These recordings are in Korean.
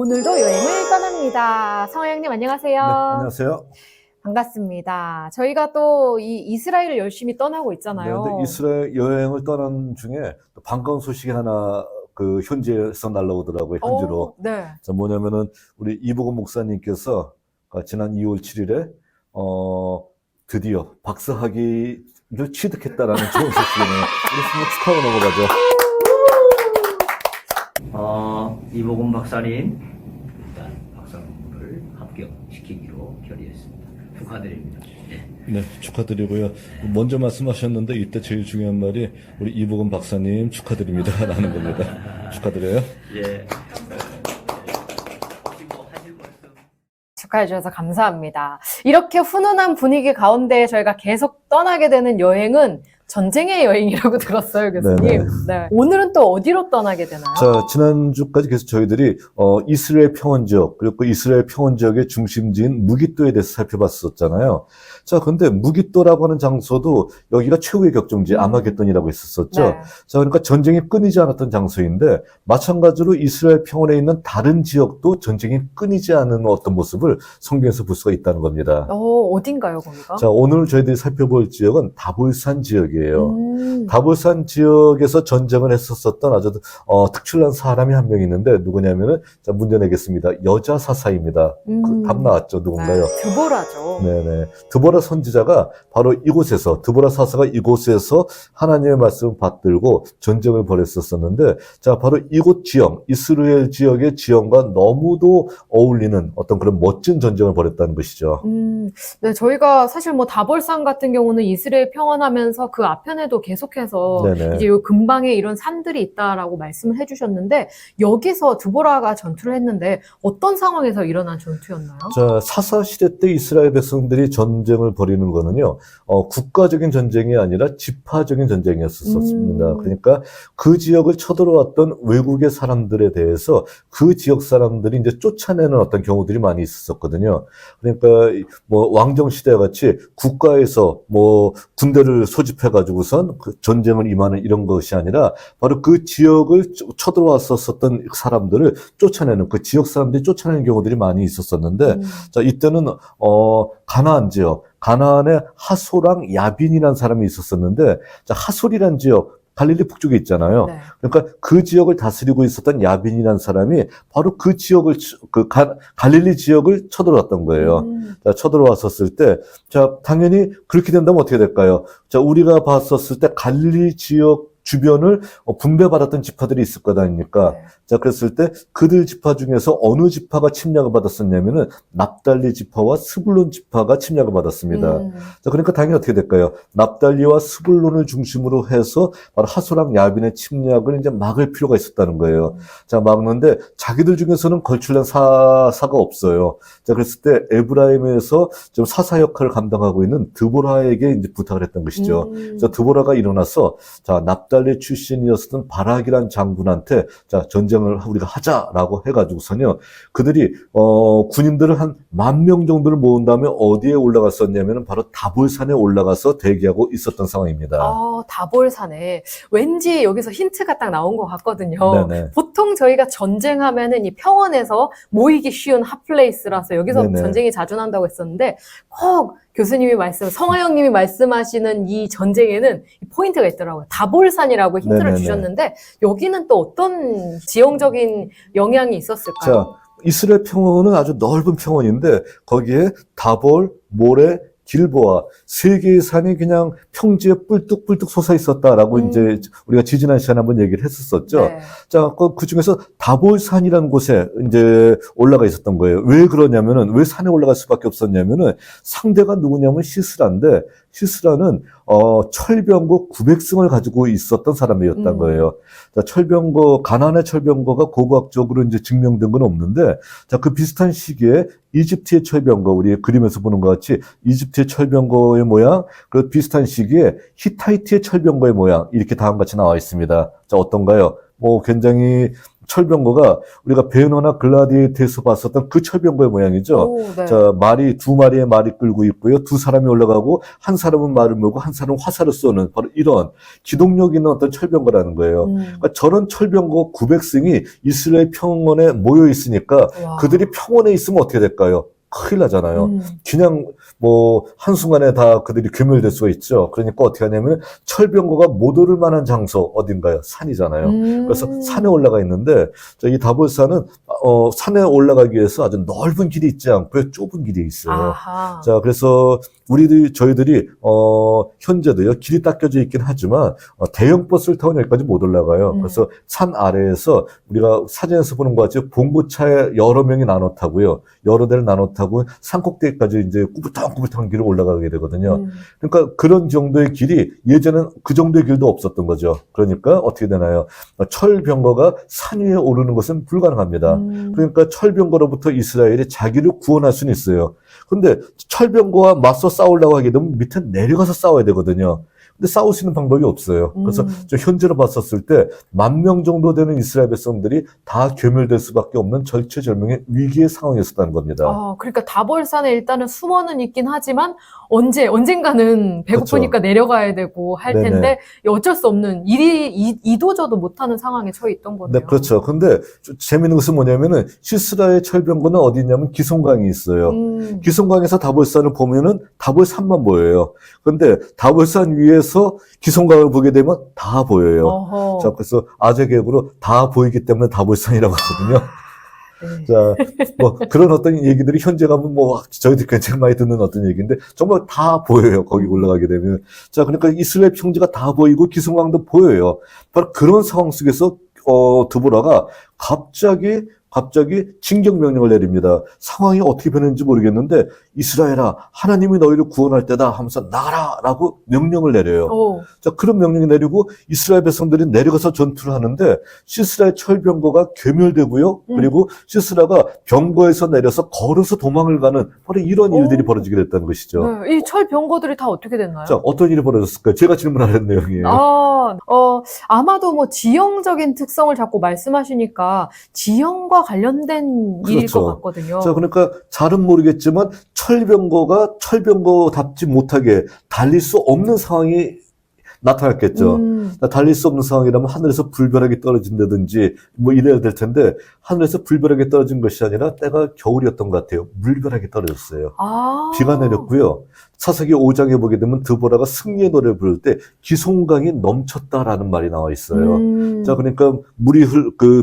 오늘도 여행을 떠납니다. 성화영님 안녕하세요. 네, 안녕하세요. 반갑습니다. 저희가 또 이 이스라엘을 열심히 떠나고 네, 있잖아요. 근데 이스라엘 여행을 떠난 중에 또 반가운 소식이 하나 현지에서 날라오더라고요, 현지로. 네. 자, 뭐냐면은 우리 이보건 목사님께서 지난 2월 7일에 드디어 박사학위를 취득했다라는 좋은 소식이네요. 우리 한번 축하하고 넘어가죠. 이보건 박사님 일단 박사 논문을 합격시키기로 결의했습니다. 축하드립니다. 네, 축하드리고요. 먼저 말씀하셨는데 이때 제일 중요한 말이 우리 이보건 박사님 축하드립니다라는 겁니다. 축하드려요. 예. 혹시 뭐 하실 말씀? 축하해 주셔서 감사합니다. 이렇게 훈훈한 분위기 가운데 저희가 계속 떠나게 되는 여행은 전쟁의 여행이라고 들었어요, 교수님. 네네. 네. 오늘은 또 어디로 떠나게 되나요? 자, 지난주까지 계속 저희들이 이스라엘 평원 지역, 그리고 그 이스라엘 평원 지역의 중심지인 무깃도에 대해서 살펴봤었잖아요. 자, 근데 무깃도라고 하는 장소도 여기가 최후의 격정지 아마겟돈이라고 했었었죠. 네. 자, 그러니까 전쟁이 끊이지 않았던 장소인데 마찬가지로 이스라엘 평원에 있는 다른 지역도 전쟁이 끊이지 않은 어떤 모습을 성경에서 볼 수가 있다는 겁니다. 어딘가요, 거기가? 자, 오늘 저희들이 살펴볼 지역은 다볼산 지역이에요. 음. 다볼산 지역에서 전쟁을 했었던 아주 특출난 사람이 한 명 있는데 누구냐면은 자, 문제 내겠습니다. 여자 사사입니다. 답 나왔죠? 누군가요? 네, 드보라죠. 네네. 드보라 선지자가 바로 이곳에서, 드보라 사사가 이곳에서 하나님의 말씀을 받들고 전쟁을 벌였었는데, 자, 바로 이곳 지형, 이스라엘 지역의 지형과 너무도 어울리는 어떤 그런 멋진 전쟁을 벌였다는 것이죠. 네, 저희가 사실 뭐 다볼산 같은 경우는 이스라엘 평원하면서 그 앞편에도 계속해서 네네. 이제 요 근방에 이런 산들이 있다라고 말씀을 해주셨는데 여기서 드보라가 전투를 했는데 어떤 상황에서 일어난 전투였나요? 자, 사사시대 때 이스라엘 백성들이 전쟁을 벌이는 거는요, 국가적인 전쟁이 아니라 지파적인 전쟁이었었습니다. 그러니까 그 지역을 쳐들어왔던 외국의 사람들에 대해서 그 지역 사람들이 이제 쫓아내는 어떤 경우들이 많이 있었거든요. 그러니까 뭐 왕정시대 같이 국가에서 뭐 군대를 소집해가지고선 그 전쟁을 임하는 이런 것이 아니라 바로 그 지역을 쳐들어왔었던 사람들을 쫓아내는 그 지역 사람들이 쫓아내는 경우들이 많이 있었었는데 자, 이때는 가나안 지역, 가나안에 하솔랑 야빈이라는 사람이 있었었는데 자, 하솔이란 지역 갈릴리 북쪽에 있잖아요. 네. 그러니까 그 지역을 다스리고 있었던 야빈이라는 사람이 바로 그 지역을 갈릴리 지역을 쳐들어왔던 거예요. 자, 쳐들어왔었을 때, 자, 당연히 그렇게 된다면 어떻게 될까요? 자, 우리가 봤었을 때 갈릴리 지역 주변을 분배받았던 지파들이 있을 거 아닙니까? 네. 자, 그랬을 때 그들 지파 중에서 어느 지파가 침략을 받았었냐면은 납달리 지파와 스불론 지파가 침략을 받았습니다. 자, 그러니까 당연히 어떻게 될까요? 납달리와 스불론을 중심으로 해서 바로 하솔랑 야빈의 침략을 이제 막을 필요가 있었다는 거예요. 자, 막는데 자기들 중에서는 걸출난 사사가 없어요. 자, 그랬을 때 에브라임에서 좀 사사 역할을 감당하고 있는 드보라에게 이제 부탁을 했던 것이죠. 자, 드보라가 일어나서 자, 납달리 출신이었던 바락이란 장군한테 자, 전쟁을 우리가 하자라고 해가지고서요. 그들이 군인들을 한 10,000명 정도를 모은 다음에 어디에 올라갔었냐면은 바로 다볼산에 올라가서 대기하고 있었던 상황입니다. 다볼산에 왠지 여기서 힌트가 딱 나온 것 같거든요. 네네. 보통 저희가 전쟁하면은 이 평원에서 모이기 쉬운 핫플레이스라서 여기서 네네. 전쟁이 자주 난다고 했었는데 꼭 교수님이 성화영님이 말씀하시는 이 전쟁에는 포인트가 있더라고요. 다볼산이라고 힌트를 네네네. 주셨는데 여기는 또 어떤 지형적인 영향이 있었을까요? 자, 이스라엘 평원은 아주 넓은 평원인데 거기에 다볼, 모레, 길보아 세 개의 산이 그냥 평지에 뿔뚝뿔뚝 솟아 있었다라고 이제 우리가 지지난 시간에 한번 얘기를 했었었죠. 네. 자, 그 중에서 다볼산이라는 곳에 이제 올라가 있었던 거예요. 왜 그러냐면은, 왜 산에 올라갈 수밖에 없었냐면은, 상대가 누구냐면 시스라인데, 시스라는, 철병거 900승을 가지고 있었던 사람이었던 거예요. 자, 가나안의 철병거가 고고학적으로 이제 증명된 건 없는데, 자, 그 비슷한 시기에 이집트의 철병거, 우리 그림에서 보는 것 같이 이집트의 철병거의 모양, 그 비슷한 시기에 히타이트의 철병거의 모양, 이렇게 다음같이 나와 있습니다. 자, 어떤가요? 뭐 굉장히 철병거가 우리가 베너나 글라디에이터에서 봤었던 그 철병거의 모양이죠. 오, 네. 자, 두 마리의 말이 끌고 있고요. 두 사람이 올라가고 한 사람은 말을 몰고 한 사람은 화살을 쏘는 바로 이런 기동력 있는 어떤 철병거라는 거예요. 그러니까 저런 철병거 900승이 이스라엘 평원에 모여 있으니까 와. 그들이 평원에 있으면 어떻게 될까요? 큰일 나잖아요. 그냥 한순간에 다 그들이 괴멸될 수가 있죠. 그러니까 어떻게 하냐면 철병거가 못 오를 만한 장소 어딘가요? 산이잖아요. 그래서 산에 올라가 있는데 이 다볼산은 산에 올라가기 위해서 아주 넓은 길이 있지 않고 좁은 길이 있어요. 아하. 자, 그래서 저희들이 현재도요 길이 닦여져 있긴 하지만 대형 버스를 타고 여기까지 못 올라가요. 그래서 산 아래에서 우리가 사진에서 보는 것 같이 봉고차에 여러 명이 나눠 타고요, 여러 대를 나눠 타고 산 꼭대기까지 이제 꾸불탕꾸불탕 길을 올라가게 되거든요. 그러니까 그런 정도의 길이 예전엔 그 정도의 길도 없었던 거죠. 그러니까 어떻게 되나요? 철병거가 산 위에 오르는 것은 불가능합니다. 그러니까 철병거로부터 이스라엘이 자기를 구원할 수는 있어요. 근데 철병거와 맞서 싸우려고 하게 되면 밑에 내려가서 싸워야 되거든요. 근데 싸울 수 있는 방법이 없어요. 그래서 현재로 봤었을 때 10,000명 정도 되는 이스라엘 백성들이 다 괴멸될 수밖에 없는 절체절명의 위기의 상황이었다는 겁니다. 그러니까 다볼산에 일단은 숨어는 있긴 하지만 언젠가는 배고프니까 그렇죠. 내려가야 되고 할 네네. 텐데 어쩔 수 없는 이도저도 못하는 상황에 처해 있던 거네요. 네, 그렇죠. 근데 재밌는 것은 뭐냐면은 시스라의 철병거는 어디 있냐면 기송강이 있어요. 기송강에서 다볼산을 보면은 다볼산만 보여요. 근데 다볼산 위에서 기송강을 보게 되면 다 보여요. 어허. 자, 그래서 아재개그로 다 보이기 때문에 다볼산이라고 하거든요. 네. 자, 그런 어떤 얘기들이 현재 가면 저희들이 굉장히 많이 듣는 어떤 얘기인데, 정말 다 보여요. 거기 올라가게 되면. 자, 그러니까 이스라엘 평지가 다 보이고 기슭강도 보여요. 바로 그런 상황 속에서, 드보라가 갑자기 진격 명령을 내립니다. 상황이 어떻게 변했는지 모르겠는데, 이스라엘아, 하나님이 너희를 구원할 때다 하면서 나가라! 라고 명령을 내려요. 자, 그런 명령을 내리고 이스라엘 백성들이 내려가서 전투를 하는데, 시스라의 철병거가 괴멸되고요. 그리고 시스라가 병거에서 내려서 걸어서 도망을 가는 바로 이런 일들이 벌어지게 됐다는 것이죠. 네, 이 철병거들이 다 어떻게 됐나요? 자, 어떤 일이 벌어졌을까요? 제가 질문하는 내용이에요. 아마도 지형적인 특성을 자꾸 말씀하시니까 지형과 관련된 일일 그렇죠. 것 같거든요. 자, 그러니까 잘은 모르겠지만 철병거가 철병거답지 못하게 달릴 수 없는 상황이 나타났겠죠. 달릴 수 없는 상황이라면 하늘에서 불벼락이 떨어진다든지 이래야 될 텐데, 하늘에서 불벼락이 떨어진 것이 아니라 때가 겨울이었던 것 같아요. 물벼락이 떨어졌어요. 비가 내렸고요. 사사기 5장에 보게 되면 드보라가 승리의 노래를 부를 때 기송강이 넘쳤다라는 말이 나와 있어요. 자, 그러니까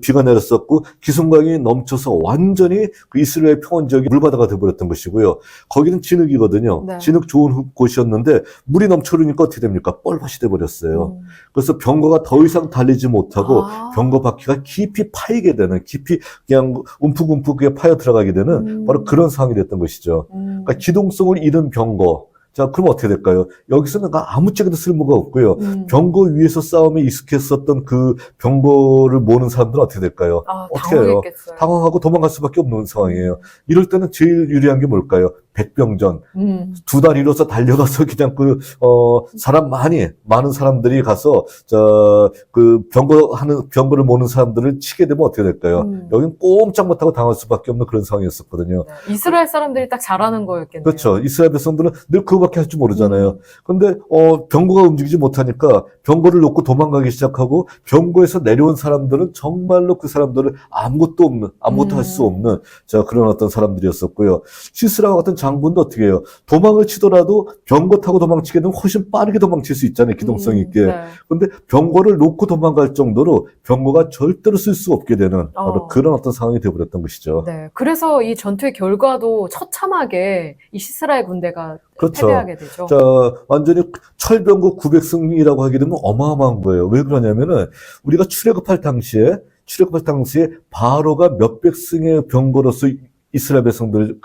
비가 내렸었고 기송강이 넘쳐서 완전히 그 이스라엘 평원 지역이 물바다가 되어버렸던 것이고요. 거기는 진흙이거든요. 네. 진흙 좋은 곳이었는데 물이 넘쳐오니까 어떻게 됩니까? 뻘밭이 돼버렸어요. 그래서 병거가 더 이상 달리지 못하고 병거 바퀴가 깊이 파이게 되는, 깊이 그냥 움푹움푹 파여 들어가게 되는 바로 그런 상황이 됐던 것이죠. 그러니까 기동성을 잃은 병거. 자, 그럼 어떻게 될까요? 여기서는 아무짝에도 쓸모가 없고요. 병거 위에서 싸움에 익숙했었던 그 병거를 모는 사람들은 어떻게 될까요? 어떻게 해요? 당황했겠어요. 당황하고 도망갈 수밖에 없는 상황이에요. 이럴 때는 제일 유리한 게 뭘까요? 백병전. 2다리로서 달려가서 그냥 사람 많은 사람들이 가서, 병거를 모는 사람들을 치게 되면 어떻게 될까요? 여긴 꼼짝 못하고 당할 수밖에 없는 그런 상황이었었거든요. 네. 이스라엘 사람들이 딱 잘하는 거였겠네요. 그렇죠. 이스라엘 백성들은 늘 그거밖에 할 줄 모르잖아요. 근데, 병거가 움직이지 못하니까 병거를 놓고 도망가기 시작하고, 병거에서 내려온 사람들은 정말로 그 사람들을 아무것도 할 수 없는, 그런 어떤 사람들이었었고요. 시스라와 같은 장군도 어떻게 해요? 도망을 치더라도 병거 타고 도망치게 되면 훨씬 빠르게 도망칠 수 있잖아요. 기동성 있게. 네. 근데 병거를 놓고 도망갈 정도로 병거가 절대로 쓸 수 없게 되는 바로 그런 어떤 상황이 되어버렸던 것이죠. 네. 그래서 이 전투의 결과도 처참하게 이 시스라의 군대가 그렇죠. 패배하게 되죠. 자, 완전히 철병거 900승이라고 하게 되면 어마어마한 거예요. 왜 그러냐면은 우리가 출애굽할 당시에 바로가 몇백 승의 병거로서 이스라엘 백성들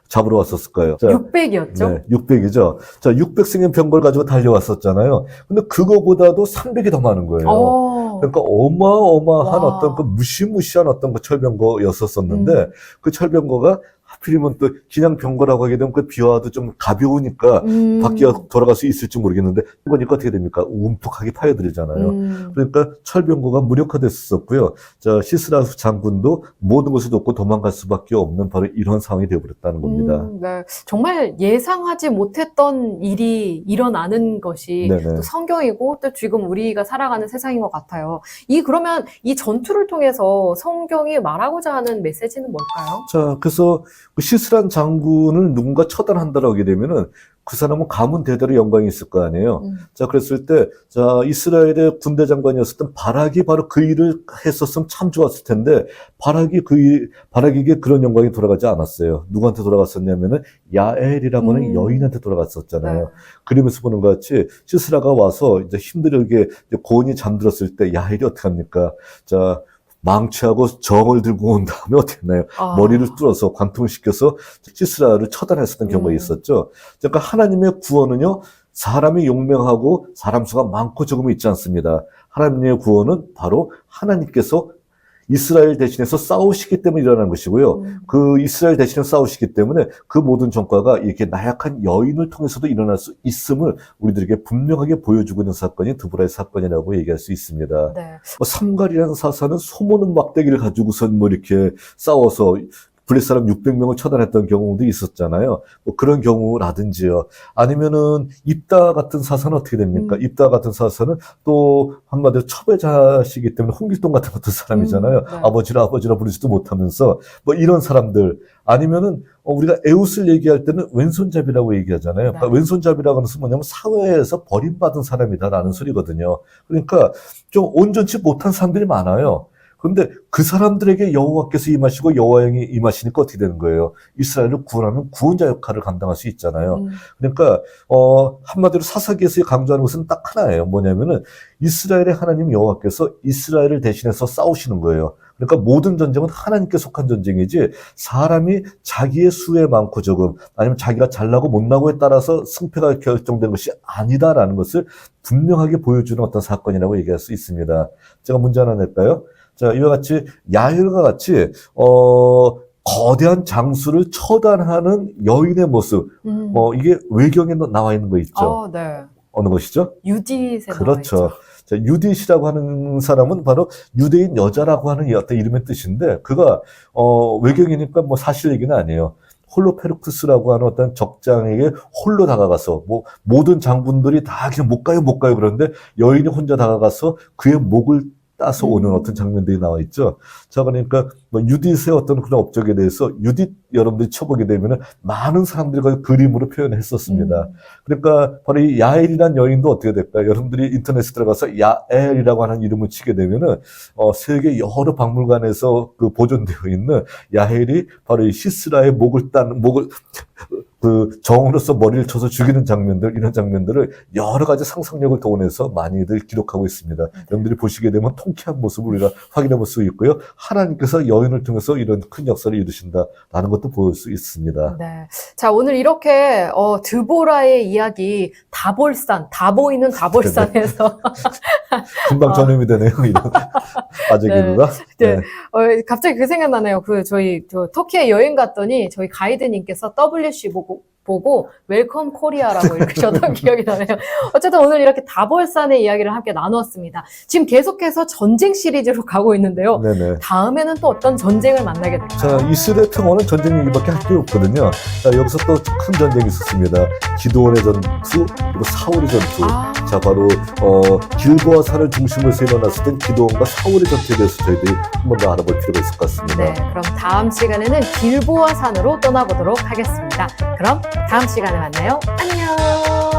잡으러 왔었을까요? 600이었죠? 네, 600이죠. 자, 600승의 병거를 가지고 달려왔었잖아요. 근데 그거보다도 300이 더 많은 거예요. 그러니까 어마어마한 와. 어떤 무시무시한 어떤 철병거였었는데 그 철병거가 하필이면 또 그냥 병거라고 하게 되면 그 비와도 좀 가벼우니까 바퀴가 돌아갈 수 있을지 모르겠는데 그러니까 어떻게 됩니까? 움푹하게 파여들잖아요. 그러니까 철병거가 무력화됐었고요. 자, 시스라 장군도 모든 것을 놓고 도망갈 수밖에 없는 바로 이런 상황이 되어버렸다는 겁니다. 네. 정말 예상하지 못했던 일이 일어나는 것이 네네. 또 성경이고 또 지금 우리가 살아가는 세상인 것 같아요. 그러면 이 전투를 통해서 성경이 말하고자 하는 메시지는 뭘까요? 자, 그래서 그 시스란 장군을 누군가 처단한다라고 하게 되면은 그 사람은 가문 대대로 영광이 있을 거 아니에요. 자, 그랬을 때, 자, 이스라엘의 군대 장관이었었던 바락이 바로 그 일을 했었으면 참 좋았을 텐데, 바락에게 그런 영광이 돌아가지 않았어요. 누구한테 돌아갔었냐면은, 야엘이라고 하는 여인한테 돌아갔었잖아요. 네. 그림에서 보는 것 같이, 시스라가 와서 이제 힘들게 이제 고온이 잠들었을 때, 야엘이 어떻게 합니까? 자, 망치하고 정을 들고 온 다음에 어떻게 했나요? 머리를 뚫어서 관통을 시켜서 시스라를 처단했었던 경우가 있었죠. 그러니까 하나님의 구원은요, 사람이 용맹하고 사람 수가 많고 적음이 있지 않습니다. 하나님의 구원은 바로 하나님께서 이스라엘 대신해서 싸우시기 때문에 일어나는 것이고요. 그 이스라엘 대신해서 싸우시기 때문에 그 모든 전과가 이렇게 나약한 여인을 통해서도 일어날 수 있음을 우리들에게 분명하게 보여주고 있는 사건이 드보라의 사건이라고 얘기할 수 있습니다. 네. 삼갈이라는 사사는 소모는 막대기를 가지고선 뭐 이렇게 싸워서 블레 사람 600명을 처단했던 경우도 있었잖아요. 뭐 그런 경우라든지요. 아니면은 입다 같은 사사는 어떻게 됩니까? 입다 같은 사사는 또 한마디로 첩외자시기 때문에 홍길동 같은 사람이잖아요. 네. 아버지라 부르지도 못하면서 뭐 이런 사람들. 아니면은 우리가 에웃을 얘기할 때는 왼손잡이라고 얘기하잖아요. 그러니까 왼손잡이라고 하는 것은 뭐냐면 사회에서 버림받은 사람이다라는 소리거든요. 그러니까 좀 온전치 못한 사람들이 많아요. 근데 그 사람들에게 여호와께서 임하시고 여호와의 임하시니까 어떻게 되는 거예요? 이스라엘을 구원하는 구원자 역할을 감당할 수 있잖아요. 그러니까 한마디로 사사기에서 강조하는 것은 딱 하나예요. 뭐냐면은 이스라엘의 하나님 여호와께서 이스라엘을 대신해서 싸우시는 거예요. 그러니까 모든 전쟁은 하나님께 속한 전쟁이지 사람이 자기의 수에 많고 적음 아니면 자기가 잘나고 못나고에 따라서 승패가 결정된 것이 아니다라는 것을 분명하게 보여주는 어떤 사건이라고 얘기할 수 있습니다. 제가 문제 하나 낼까요? 자, 이와 같이 야엘과 같이 거대한 장수를 처단하는 여인의 모습, 이게 외경에 나와 있는 거 있죠. 네. 어느 것이죠? 유디세. 그렇죠. 자, 유디시라고 하는 사람은 바로 유대인 여자라고 하는 어떤 이름의 뜻인데, 그가 외경이니까 뭐 사실 얘기는 아니에요. 홀로페르쿠스라고 하는 어떤 적장에게 홀로 다가가서 뭐 모든 장군들이 다 그냥 못 가요 그런데 여인이 혼자 다가가서 그의 목을 따서 오는 어떤 장면들이 나와 있죠. 자, 그러니까 뭐 유딧의 어떤 그런 업적에 대해서 유딧 여러분들이 쳐보게 되면은 많은 사람들이 그 그림으로 표현했었습니다. 그러니까 바로 이 야엘이라는 여인도 어떻게 될까요? 여러분들이 인터넷에 들어가서 야엘이라고 하는 이름을 치게 되면은 세계 여러 박물관에서 그 보존되어 있는 야엘이 바로 이 시스라의 목을 그 정으로서 머리를 쳐서 죽이는 장면들, 이런 장면들을 여러 가지 상상력을 동원해서 많이들 기록하고 있습니다. 여러분들이 보시게 되면 통쾌한 모습을 우리가 확인해 볼 수 있고요. 하나님께서 여인을 통해서 이런 큰 역사를 이루신다라는 것도 볼 수 있습니다. 네. 자, 오늘 이렇게 드보라의 이야기 다 보이는 다볼산에서 금방 전염이 되네요. 이런 아재개그가. 네. 갑자기 그 생각나네요. 저희 터키에 여행 갔더니 저희 가이드님께서 WC 보고 웰컴 코리아라고 읽으셨던 기억이 나네요. 어쨌든 오늘 이렇게 다볼산의 이야기를 함께 나누었습니다. 지금 계속해서 전쟁 시리즈로 가고 있는데요. 네네. 다음에는 또 어떤 전쟁을 만나게 될까요? 자, 이스라엘 평화는 전쟁 얘기밖에 할 게 없거든요. 자, 여기서 또 큰 전쟁이 있었습니다. 기드온의 전투, 그리고 사울의 전투. 자, 바로 길보아 산을 중심으로 해서 일어났을 기드온과 사울의 전투에 대해서 저희들이 한 번 더 알아볼 필요가 있을 것 같습니다. 네, 그럼 다음 시간에는 길보아 산으로 떠나보도록 하겠습니다. 그럼 다음 시간에 만나요. 안녕!